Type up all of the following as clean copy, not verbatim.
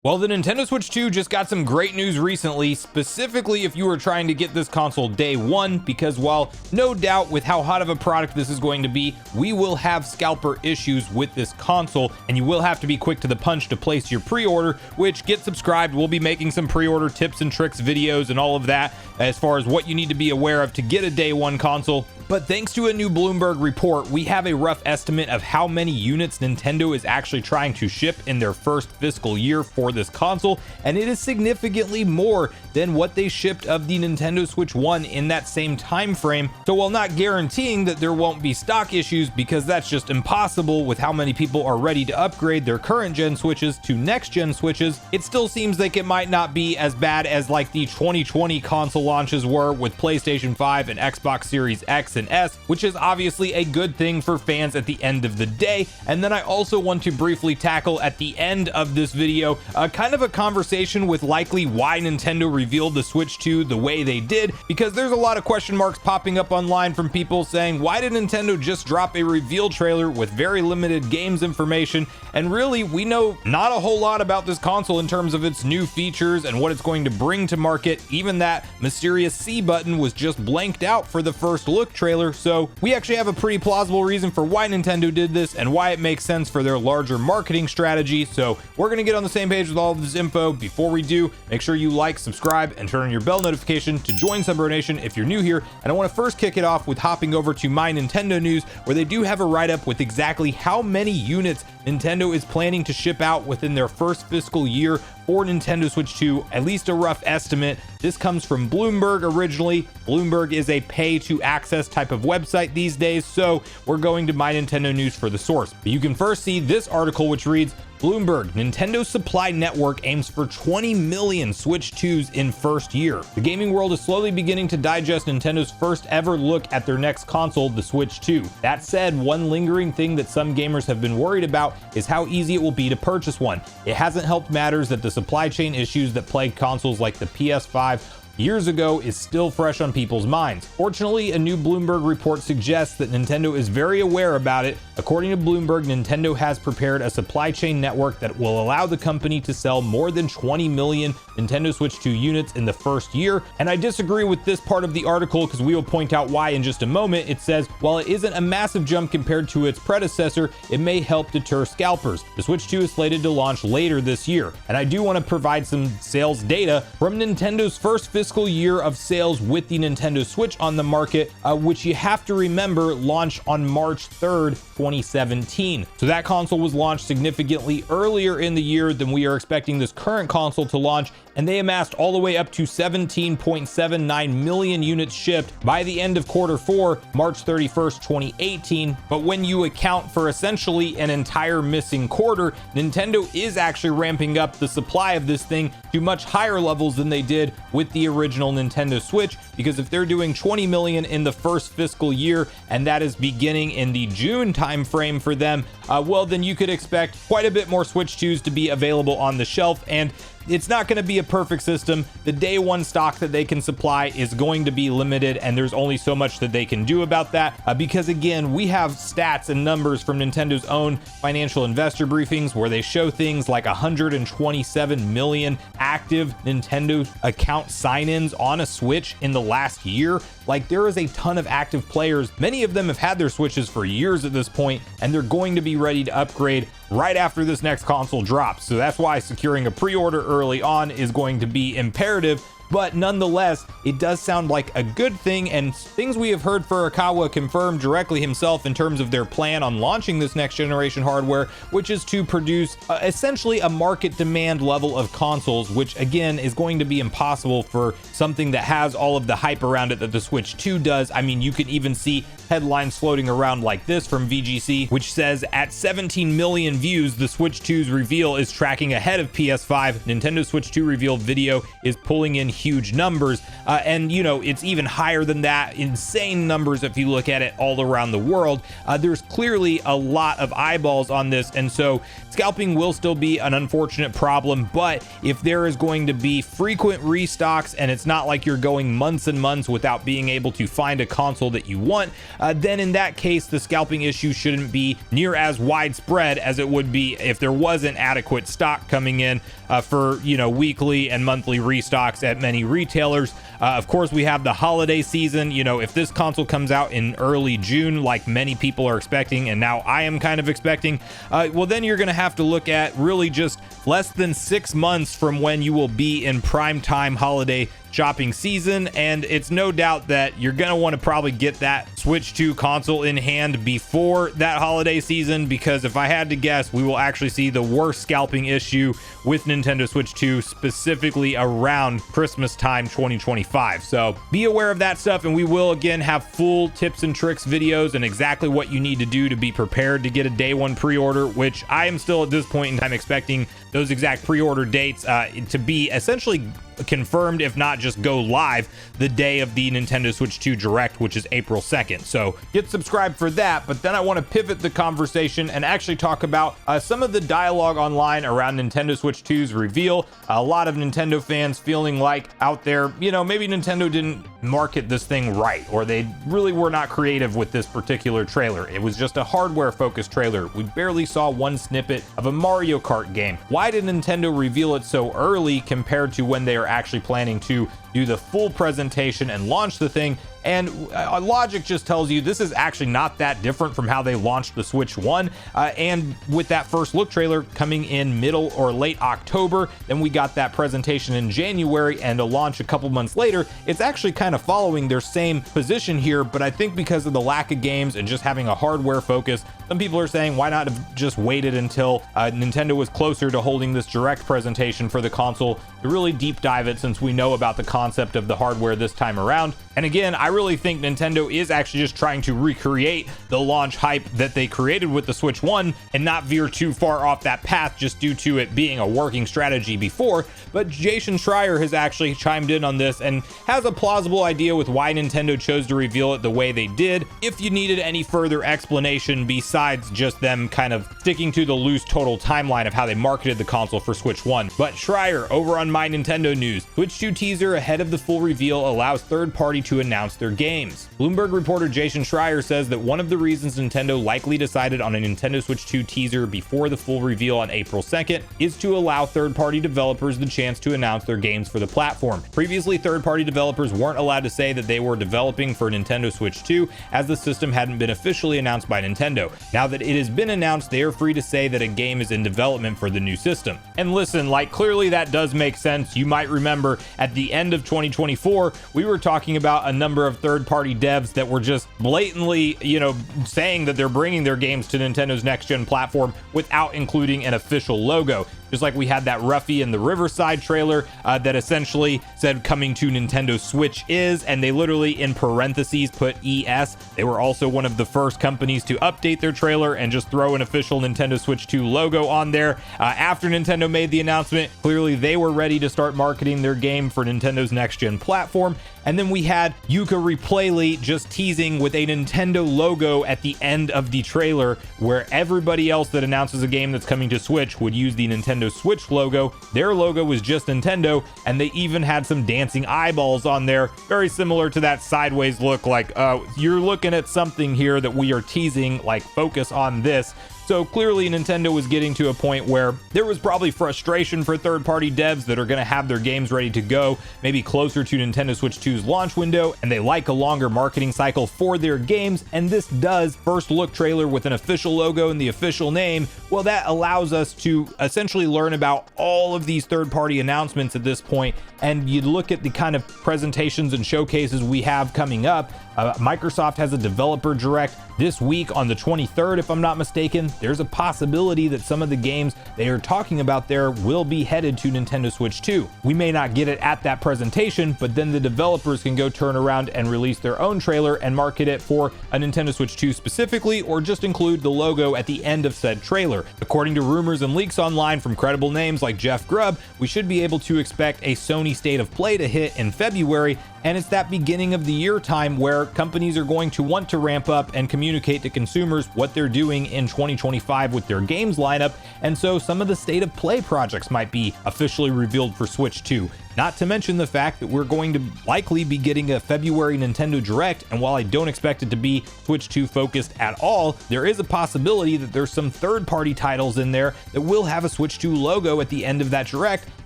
Well, the Nintendo Switch 2 just got some great news recently, specifically if you were trying to get this console day one, because while no doubt with how hot of a product this is going to be, we will have scalper issues with this console, and you will have to be quick to the punch to place your pre-order, which get subscribed. We'll be making some pre-order tips and tricks videos and all of that as far as what you need to be aware of to get a day one console. But thanks to a new Bloomberg report, we have a rough estimate of how many units Nintendo is actually trying to ship in their first fiscal year for this console, and it is significantly more than what they shipped of the Nintendo Switch 1 in that same time frame. So while not guaranteeing that there won't be stock issues, because that's just impossible with how many people are ready to upgrade their current gen Switches to next gen Switches, it still seems like it might not be as bad as like the 2020 console launches were with PlayStation 5 and Xbox Series X and S, which is obviously a good thing for fans at the end of the day. And then I also want to briefly tackle at the end of this video kind of a conversation with likely why Nintendo revealed the Switch 2 the way they did, because there's a lot of question marks popping up online from people saying, why did Nintendo just drop a reveal trailer with very limited games information? And really, we know not a whole lot about this console in terms of its new features and what it's going to bring to market. Even that mysterious C button was just blanked out for the first look trailer. So we actually have a pretty plausible reason for why Nintendo did this and why it makes sense for their larger marketing strategy. So we're going to get on the same page with all of this info. Before we do, make sure you like, subscribe, and turn on your bell notification to join Sunbro Nation if you're new here. And I want to first kick it off with hopping over to My Nintendo News, where they do have a write-up with exactly how many units Nintendo is planning to ship out within their first fiscal year for Nintendo Switch 2, at least a rough estimate. This comes from Bloomberg originally. Bloomberg is a pay-to-access type of website these days, so we're going to My Nintendo News for the source. But you can first see this article, which reads, Bloomberg, Nintendo Supply Network aims for 20 million Switch 2s in first year. The gaming world is slowly beginning to digest Nintendo's first ever look at their next console, the Switch 2. That said, one lingering thing that some gamers have been worried about is how easy it will be to purchase one. It hasn't helped matters that the supply chain issues that plagued consoles like the PS5 years ago is still fresh on people's minds. Fortunately, a new Bloomberg report suggests that Nintendo is very aware about it. According to Bloomberg, Nintendo has prepared a supply chain network that will allow the company to sell more than 20 million Nintendo Switch 2 units in the first year. And I disagree with this part of the article, because we will point out why in just a moment. It says, while it isn't a massive jump compared to its predecessor, it may help deter scalpers. The Switch 2 is slated to launch later this year. And I do want to provide some sales data from Nintendo's first fiscal year of sales with the Nintendo Switch on the market, which you have to remember launched on March 3rd, 2017. So that console was launched significantly earlier in the year than we are expecting this current console to launch, and they amassed all the way up to 17.79 million units shipped by the end of quarter 4, March 31st, 2018. But when you account for essentially an entire missing quarter, Nintendo is actually ramping up the supply of this thing to much higher levels than they did with the original Nintendo Switch, because if they're doing 20 million in the first fiscal year, and that is beginning in the June time frame for them, well, then you could expect quite a bit more Switch 2s to be available on the shelf. And it's not going to be a perfect system. The day one stock that they can supply is going to be limited, and there's only so much that they can do about that, because again, we have stats and numbers from Nintendo's own financial investor briefings where they show things like 127 million active Nintendo account sign-ins on a Switch in the last year. Like, there is a ton of active players. Many of them have had their Switches for years at this point, and they're going to be ready to upgrade right after this next console drops. So that's why securing a pre-order early on is going to be imperative. But nonetheless, it does sound like a good thing, and things we have heard Furukawa confirmed directly himself in terms of their plan on launching this next generation hardware, which is to produce essentially a market demand level of consoles, which again is going to be impossible for something that has all of the hype around it that the Switch 2 does. I mean, you could even see headlines floating around like this from VGC, which says at 17 million views, the Switch 2's reveal is tracking ahead of PS5. Nintendo Switch 2 reveal video is pulling in huge numbers. And you know, it's even higher than that, insane numbers if you look at it all around the world. There's clearly a lot of eyeballs on this, and so scalping will still be an unfortunate problem. But if there is going to be frequent restocks and it's not like you're going months and months without being able to find a console that you want, then in that case the scalping issue shouldn't be near as widespread as it would be if there wasn't adequate stock coming in for, you know, weekly and monthly restocks at many retailers. Of course, we have the holiday season. You know, if this console comes out in early June, like many people are expecting, and now I am kind of expecting, well, then you're going to have to look at really just less than 6 months from when you will be in prime time holiday shopping season. And it's no doubt that you're going to want to probably get that Switch 2 console in hand before that holiday season, because if I had to guess, we will actually see the worst scalping issue with Nintendo Switch 2 specifically around Christmas time 2025. So be aware of that stuff, and we will again have full tips and tricks videos and exactly what you need to do to be prepared to get a day one pre-order, which I am still at this point in time expecting those exact pre-order dates to be essentially confirmed, if not just go live the day of the Nintendo Switch 2 Direct, which is April 2nd. So get subscribed for that. But then I want to pivot the conversation and actually talk about some of the dialogue online around Nintendo Switch 2's reveal. A lot of Nintendo fans feeling like out there, you know, maybe Nintendo didn't market this thing right, or they really were not creative with this particular trailer. It was just a hardware focused trailer. We barely saw one snippet of a Mario Kart game. Why did Nintendo reveal it so early compared to when they are actually planning to do the full presentation and launch the thing? And logic just tells you this is actually not that different from how they launched the Switch 1. And with that first look trailer coming in middle or late October, then we got that presentation in January and a launch a couple months later. It's actually kind of following their same position here, but I think because of the lack of games and just having a hardware focus, some people are saying why not have just waited until Nintendo was closer to holding this direct presentation for the console to really deep dive it, since we know about the concept of the hardware this time around. And again, I really think Nintendo is actually just trying to recreate the launch hype that they created with the Switch 1 and not veer too far off that path just due to it being a working strategy before. But Jason Schreier has actually chimed in on this and has a plausible idea with why Nintendo chose to reveal it the way they did, if you needed any further explanation besides just them kind of sticking to the loose total timeline of how they marketed the console for Switch 1. But Schreier over on My Nintendo News, Switch 2 teaser ahead of the full reveal allows third party to announce their games. Bloomberg reporter Jason Schreier says that one of the reasons Nintendo likely decided on a Nintendo Switch 2 teaser before the full reveal on April 2nd is to allow third-party developers the chance to announce their games for the platform. Previously, third-party developers weren't allowed to say that they were developing for Nintendo Switch 2, as the system hadn't been officially announced by Nintendo. Now that it has been announced, they are free to say that a game is in development for the new system. And listen, like, clearly that does make sense. You might remember at the end of 2024, we were talking about a number of third-party devs that were just blatantly, you know, saying that they're bringing their games to Nintendo's next-gen platform without including an official logo. Just like we had that Ruffy and the Riverside trailer that essentially said coming to Nintendo Switch is, and they literally in parentheses put ES. They were also one of the first companies to update their trailer and just throw an official Nintendo Switch 2 logo on there. After Nintendo made the announcement, clearly they were ready to start marketing their game for Nintendo's next-gen platform. And then we had Yuka Replayly just teasing with a Nintendo logo at the end of the trailer, where everybody else that announces a game that's coming to Switch would use the Nintendo Switch logo. Their logo was just Nintendo, and they even had some dancing eyeballs on there, very similar to that sideways look, like you're looking at something here that we are teasing, like focus on this. So clearly Nintendo was getting to a point where there was probably frustration for third-party devs that are going to have their games ready to go, maybe closer to Nintendo Switch 2's launch window, and they like a longer marketing cycle for their games. And this does first look trailer with an official logo and the official name. Well, that allows us to essentially learn about all of these third-party announcements at this point. And you look at the kind of presentations and showcases we have coming up. Microsoft has a developer direct this week on the 23rd, if I'm not mistaken. there's a possibility that some of the games they are talking about there will be headed to Nintendo Switch 2. We may not get it at that presentation, but then the developers can go turn around and release their own trailer and market it for a Nintendo Switch 2 specifically, or just include the logo at the end of said trailer. According to rumors and leaks online from credible names like Jeff Grubb, we should be able to expect a Sony State of Play to hit in February, and it's that beginning of the year time where companies are going to want to ramp up and communicate to consumers what they're doing in 2025 with their games lineup, and so some of the State of Play projects might be officially revealed for Switch 2. Not to mention the fact that we're going to likely be getting a February Nintendo Direct, and while I don't expect it to be Switch 2 focused at all, there is a possibility that there's some third-party titles in there that will have a Switch 2 logo at the end of that Direct,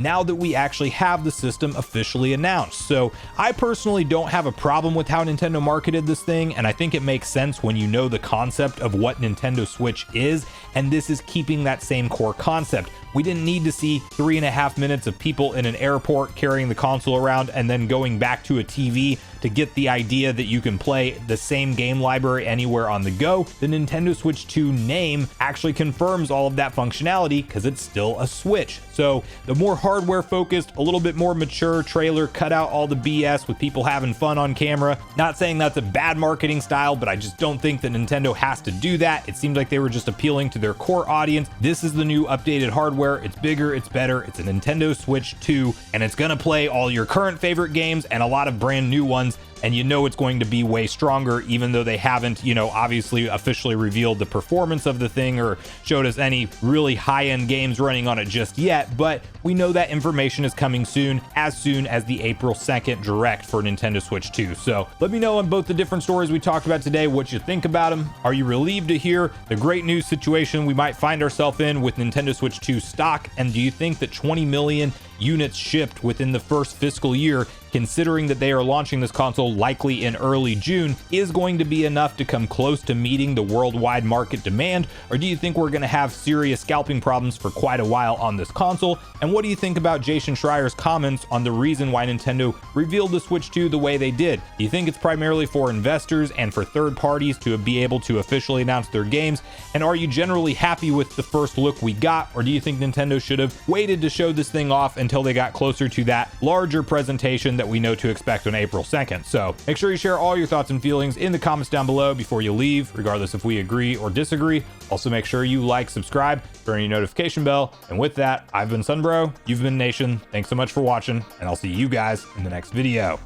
now that we actually have the system officially announced. So I personally don't have a problem with how Nintendo marketed this thing, and I think it makes sense when you know the concept of what Nintendo Switch is, and this is keeping that same core concept. We didn't need to see 3.5 minutes of people in an airport carrying the console around and then going back to a TV to get the idea that you can play the same game library anywhere on the go. The Nintendo Switch 2 name actually confirms all of that functionality because it's still a Switch. So the more hardware focused, a little bit more mature trailer, cut out all the BS with people having fun on camera. Not saying that's a bad marketing style, but I just don't think that Nintendo has to do that. It seemed like they were just appealing to their core audience. This is the new updated hardware. It's bigger, it's better. It's a Nintendo Switch 2, and it's gonna play all your current favorite games and a lot of brand new ones. And you know it's going to be way stronger, even though they haven't, obviously officially revealed the performance of the thing or showed us any really high-end games running on it just yet. But we know that information is coming soon as the April 2nd Direct for Nintendo Switch 2. So let me know on both the different stories we talked about today what you think about them. Are you relieved to hear the great news situation we might find ourselves in with Nintendo Switch 2 stock? And do you think that 20 million units shipped within the first fiscal year, considering that they are launching this console likely in early June, is going to be enough to come close to meeting the worldwide market demand? Or do you think we're going to have serious scalping problems for quite a while on this console? And what do you think about Jason Schreier's comments on the reason why Nintendo revealed the Switch 2 the way they did? Do you think it's primarily for investors and for third parties to be able to officially announce their games? And are you generally happy with the first look we got? Or do you think Nintendo should have waited to show this thing off until they got closer to that larger presentation that we know to expect on April 2nd? So make sure you share all your thoughts and feelings in the comments down below before you leave, regardless if we agree or disagree. Also make sure you like, subscribe, turn your notification bell. And with that, I've been Sunbro, you've been Nation. Thanks so much for watching, and I'll see you guys in the next video.